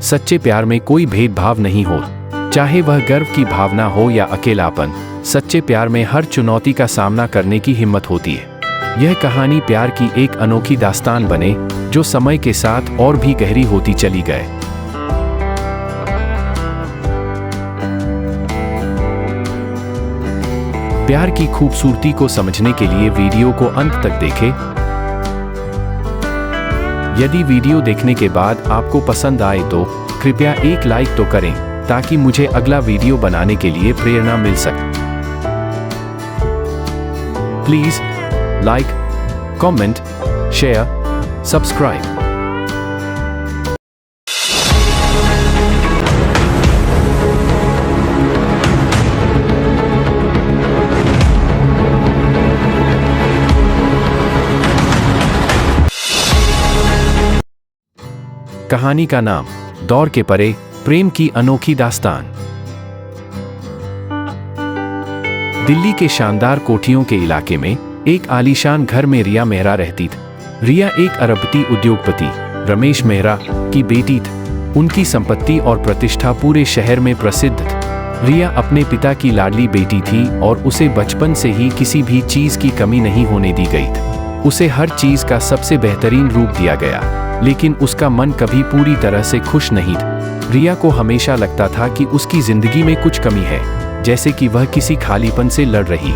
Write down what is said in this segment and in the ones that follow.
सच्चे प्यार में कोई भेदभाव नहीं हो, चाहे वह गर्व की भावना हो या अकेलापन। सच्चे प्यार में हर चुनौती का सामना करने की हिम्मत होती है। यह कहानी प्यार की एक अनोखी दास्तान बने जो समय के साथ और भी गहरी होती चली गए। प्यार की खूबसूरती को समझने के लिए वीडियो को अंत तक देखें। यदि वीडियो देखने के बाद आपको पसंद आए तो कृपया एक लाइक तो करें ताकि मुझे अगला वीडियो बनाने के लिए प्रेरणा मिल सके। Please like, comment, share, subscribe. कहानी का नाम दौर के परे, प्रेम की अनोखी दास्तान। दिल्ली के शानदार कोठियों के इलाके में एक आलीशान घर में रिया मेहरा रहती थी। रिया एक अरबपति उद्योगपति रमेश मेहरा की बेटी थी। उनकी संपत्ति और प्रतिष्ठा पूरे शहर में प्रसिद्ध थी। रिया अपने पिता की लाडली बेटी थी और उसे बचपन से ही किसी भी चीज की कमी नहीं होने दी गई थी। उसे हर चीज का सबसे बेहतरीन रूप दिया गया, लेकिन उसका मन कभी पूरी तरह से खुश नहीं था। रिया को हमेशा लगता था कि उसकी जिंदगी में कुछ कमी है, जैसे कि वह किसी खालीपन से लड़ रही।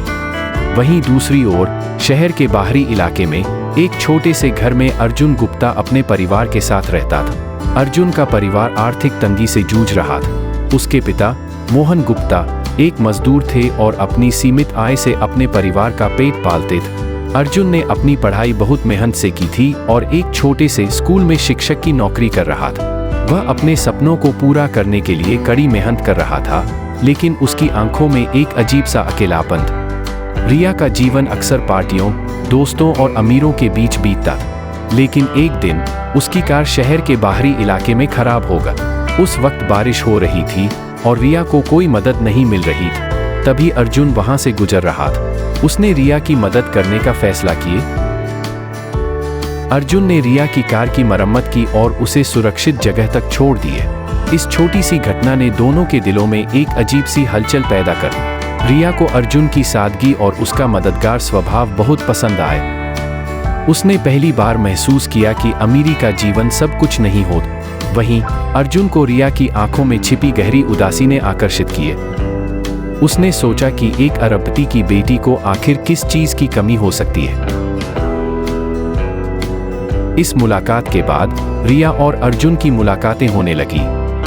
वहीं दूसरी ओर शहर के बाहरी इलाके में एक छोटे से घर में अर्जुन गुप्ता अपने परिवार के साथ रहता था। अर्जुन का परिवार आर्थिक तंगी से जूझ रहा था। उसके पिता मोहन गुप्ता एक मजदूर थे और अपनी सीमित आय से अपने परिवार का पेट पालते थे। अर्जुन ने अपनी पढ़ाई बहुत मेहनत से की थी और एक छोटे से स्कूल में शिक्षक की नौकरी कर रहा था। वह अपने सपनों को पूरा करने के लिए कड़ी मेहनत कर रहा था, लेकिन उसकी आंखों में एक अजीब सा अकेलापन था। रिया का जीवन अक्सर पार्टियों, दोस्तों और अमीरों के बीच बीतता था, लेकिन एक दिन उसकी कार शहर के बाहरी इलाके में खराब हो गई। उस वक्त बारिश हो रही थी और रिया को कोई मदद नहीं मिल रही थी। तभी अर्जुन वहां से गुजर रहा था। उसने रिया की मदद करने का फैसला किया। अर्जुन ने रिया की कार की मरम्मत की और उसे सुरक्षित जगह तक छोड़ दिए। इस छोटी सी घटना ने दोनों के दिलों में एक अजीब सी हलचल पैदा कर दी। रिया को अर्जुन की सादगी और उसका मददगार स्वभाव बहुत पसंद आया। उसने पहली बार महसूस किया कि अमीरी का जीवन सब कुछ नहीं होता। वहीं अर्जुन को रिया की आंखों में छिपी गहरी उदासी ने आकर्षित किए। उसने सोचा कि एक अरबपति की बेटी को आखिर किस चीज की कमी हो सकती है। इस मुलाकात के बाद रिया और अर्जुन की मुलाकातें होने लगी।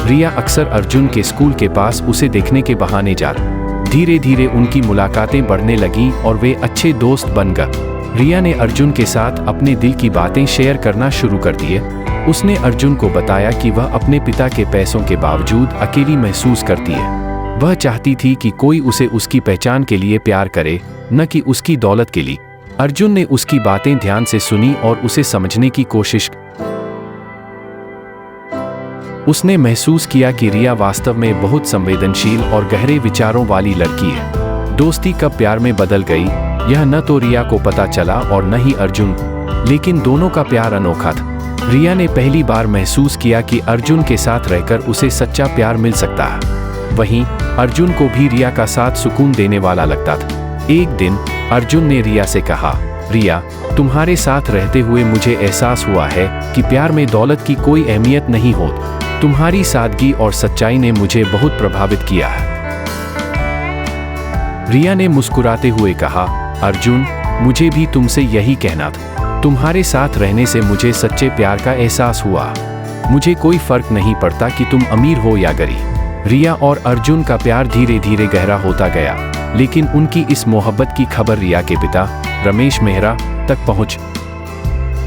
रिया अक्सर अर्जुन के स्कूल के पास उसे देखने के बहाने जाती। धीरे धीरे उनकी मुलाकातें बढ़ने लगीं और वे अच्छे दोस्त बन गए। रिया ने अर्जुन के साथ अपने दिल की बातें शेयर करना शुरू कर दिए। उसने अर्जुन को बताया कि वह अपने पिता के पैसों के बावजूद अकेली महसूस करती है। वह चाहती थी कि कोई उसे उसकी पहचान के लिए प्यार करे, न कि उसकी दौलत के लिए। अर्जुन ने उसकी बातें ध्यान से सुनी और उसे समझने की कोशिश की। उसने महसूस किया कि रिया वास्तव में बहुत संवेदनशील और गहरे विचारों वाली लड़की है। दोस्ती कब प्यार में बदल गई, यह न तो रिया को पता चला और न ही अर्जुन, लेकिन दोनों का प्यार अनोखा था। रिया ने पहली बार महसूस किया कि अर्जुन के साथ रहकर उसे सच्चा प्यार मिल सकता है। वहीं अर्जुन को भी रिया का साथ सुकून देने वाला लगता था। एक दिन अर्जुन ने रिया से कहा, रिया, तुम्हारे साथ रहते हुए मुझे एहसास हुआ है कि प्यार में दौलत की कोई अहमियत नहीं होती। तुम्हारी सादगी और सच्चाई ने मुझे बहुत प्रभावित किया है। रिया ने मुस्कुराते हुए कहा, अर्जुन, मुझे भी तुमसे यही कहना था। तुम्हारे साथ रहने से मुझे सच्चे प्यार का एहसास हुआ। मुझे कोई फर्क नहीं पड़ता कि तुम अमीर हो या गरीब। रिया और अर्जुन का प्यार धीरे धीरे गहरा होता गया, लेकिन उनकी इस मोहब्बत की खबर रिया के पिता रमेश मेहरा तक पहुंच।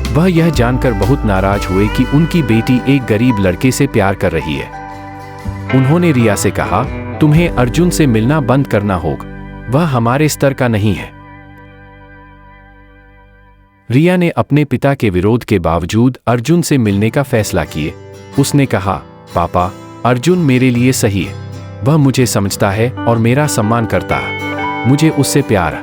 वह यह जानकर बहुत नाराज हुए कि उनकी बेटी एक गरीब लड़के से प्यार कर रही है। उन्होंने रिया से कहा, तुम्हें अर्जुन से मिलना बंद करना होगा, वह हमारे स्तर का नहीं है। रिया ने अपने पिता के विरोध के बावजूद अर्जुन से मिलने का फैसला किए। उसने कहा, पापा, अर्जुन मेरे लिए सही है। वह मुझे समझता है और मेरा सम्मान करता है। मुझे उससे प्यार है।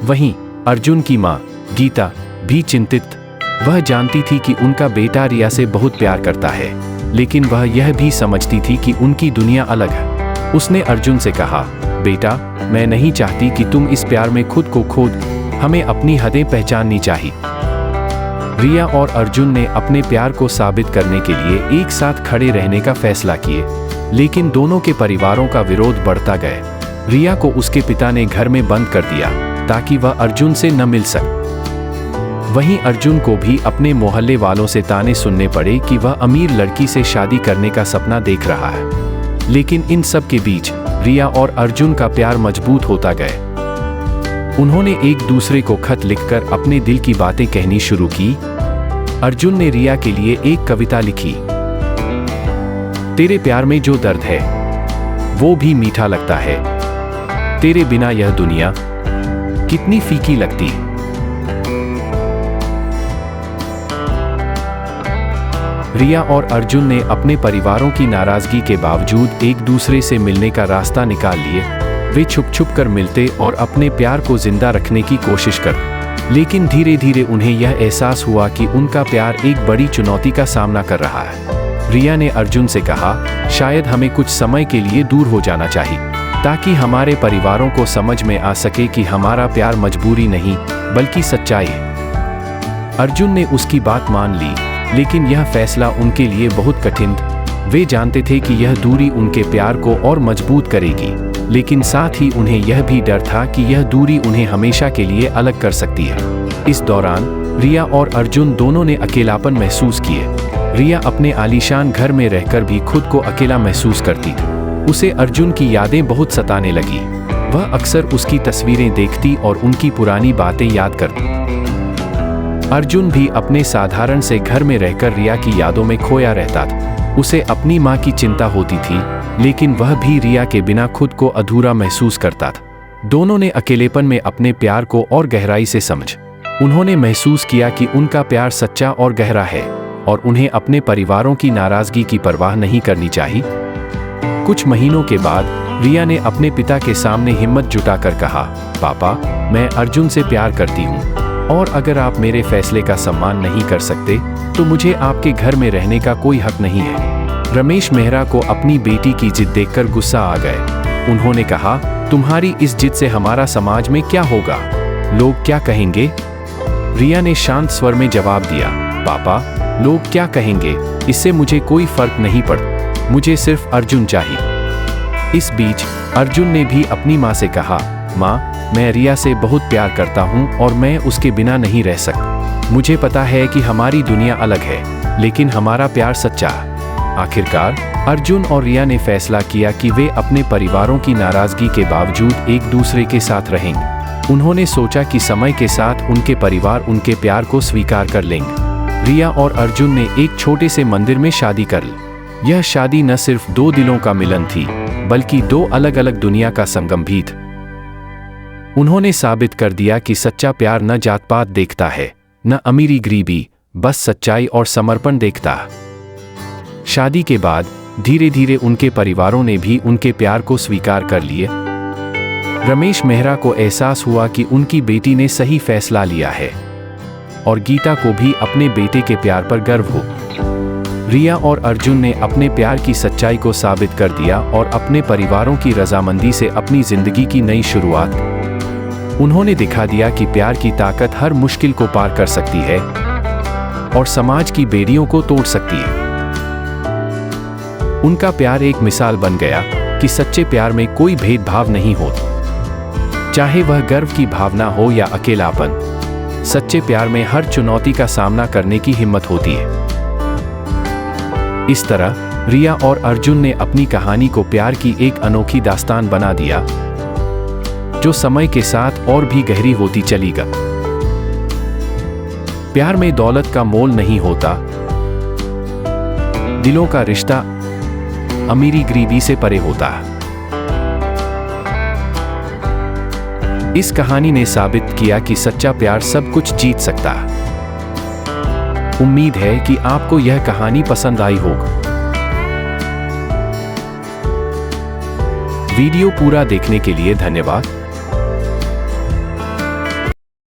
वहीं अर्जुन की माँ गीता भी चिंतित। वह जानती थी कि उनका बेटा रिया से बहुत प्यार करता है। लेकिन वह यह भी समझती थी कि उनकी दुनिया अलग है। उसने अर्जुन से कहा, बेटा, मैं नहीं चाहती कि तुम इस प्यार में खुद को खो दो। हमें अपनी हदें पहचाननी चाहिए। रिया और अर्जुन ने अपने प्यार को साबित करने के लिए एक साथ खड़े रहने का फैसला किए, लेकिन दोनों के परिवारों का विरोध बढ़ता गया। रिया को उसके पिता ने घर में बंद कर दिया ताकि वह अर्जुन से न मिल सके। वहीं अर्जुन को भी अपने मोहल्ले वालों से ताने सुनने पड़े कि वह अमीर लड़की से शादी करने का सपना देख रहा है। लेकिन इन सब के बीच रिया और अर्जुन का प्यार मजबूत होता गया। उन्होंने एक दूसरे को खत लिखकर अपने दिल की बातें कहनी शुरू की। अर्जुन ने रिया के लिए एक कविता लिखी, तेरे प्यार में जो दर्द है वो भी मीठा लगता है, तेरे बिना यह दुनिया कितनी फीकी लगती। रिया और अर्जुन ने अपने परिवारों की नाराजगी के बावजूद एक दूसरे से मिलने का रास्ता निकाल लिए। वे छुप छुप कर मिलते और अपने प्यार को जिंदा रखने की कोशिश करते। लेकिन धीरे धीरे उन्हें यह एहसास हुआ कि उनका प्यार एक बड़ी चुनौती का सामना कर रहा है। रिया ने अर्जुन से कहा, शायद हमें कुछ समय के लिए दूर हो जाना चाहिए, ताकि हमारे परिवारों को समझ में आ सके कि हमारा प्यार मजबूरी नहीं बल्कि सच्चाई है। अर्जुन ने उसकी बात मान ली, लेकिन यह फैसला उनके लिए बहुत कठिन था। वे जानते थे कि यह दूरी उनके प्यार को और मजबूत करेगी, लेकिन साथ ही उन्हें यह भी डर था कि यह दूरी उन्हें हमेशा के लिए अलग कर सकती है। इस दौरान रिया और अर्जुन दोनों ने अकेलापन महसूस किए। रिया अपने आलीशान घर में रहकर भी खुद को अकेला महसूस करती थी। उसे अर्जुन की यादें बहुत सताने लगी। वह अक्सर उसकी तस्वीरें देखती और उनकी पुरानी बातें याद करती। अर्जुन भी अपने साधारण से घर में रहकर रिया की यादों में खोया रहता था। उसे अपनी माँ की चिंता होती थी, लेकिन वह भी रिया के बिना खुद को अधूरा महसूस करता था। दोनों ने अकेलेपन में अपने प्यार को और गहराई से समझ। उन्होंने महसूस किया कि उनका प्यार सच्चा और गहरा है और उन्हें अपने परिवारों की नाराजगी की परवाह नहीं करनी चाहिए। कुछ महीनों के बाद रिया ने अपने पिता के सामने हिम्मत जुटाकर कहा, पापा, मैं अर्जुन से प्यार करती हूँ और अगर आप मेरे फैसले का सम्मान नहीं कर सकते तो मुझे आपके घर में रहने का कोई हक नहीं है। रमेश मेहरा को अपनी बेटी की जिद देखकर गुस्सा आ गए। उन्होंने कहा, तुम्हारी इस जिद से हमारा समाज में क्या होगा? लोग क्या कहेंगे? रिया ने शांत स्वर में जवाब दिया, पापा, लोग क्या कहेंगे इससे मुझे कोई फर्क नहीं पड़ता, मुझे सिर्फ अर्जुन चाहिए। इस बीच अर्जुन ने भी अपनी माँ से कहा, माँ, मैं रिया से बहुत प्यार करता हूँ और मैं उसके बिना नहीं रह सकता। मुझे पता है कि हमारी दुनिया अलग है, लेकिन हमारा प्यार सच्चा है। आखिरकार अर्जुन और रिया ने फैसला किया कि वे अपने परिवारों की नाराजगी के बावजूद एक दूसरे के साथ रहेंगे। उन्होंने सोचा कि समय के साथ उनके परिवार उनके प्यार को स्वीकार कर लेंगे। रिया और अर्जुन ने एक छोटे से मंदिर में शादी कर ली। यह शादी न सिर्फ दो दिलों का मिलन थी, बल्कि दो अलग अलग दुनिया का संगम भी था। उन्होंने साबित कर दिया कि सच्चा प्यार न जात पात देखता है, न अमीरी गरीबी, बस सच्चाई और समर्पण देखता है। शादी के बाद धीरे धीरे उनके परिवारों ने भी उनके प्यार को स्वीकार कर लिए। रमेश मेहरा को एहसास हुआ कि उनकी बेटी ने सही फैसला लिया है और गीता को भी अपने बेटे के प्यार पर गर्व हो। रिया और अर्जुन ने अपने प्यार की सच्चाई को साबित कर दिया और अपने परिवारों की रजामंदी से अपनी जिंदगी की नई शुरुआत। उन्होंने दिखा दिया कि प्यार की ताकत हर मुश्किल को पार कर सकती है और समाज की बेड़ियों को तोड़ सकती है। उनका प्यार एक मिसाल बन गया कि सच्चे प्यार में कोई भेदभाव नहीं होता, चाहे वह गर्व की भावना हो या अकेलापन। सच्चे प्यार में हर चुनौती का सामना करने की हिम्मत होती है। इस तरह रिया और अर्जुन ने अपनी कहानी को प्यार की एक अनोखी दास्तान बना दिया, जो समय के साथ और भी गहरी होती चली गई। प्यार में दौलत का मोल नहीं होता, दिलों का रिश्ता अमीरी गरीबी से परे होता है। इस कहानी ने साबित किया कि सच्चा प्यार सब कुछ जीत सकता है। उम्मीद है कि आपको यह कहानी पसंद आई होगी। वीडियो पूरा देखने के लिए धन्यवाद।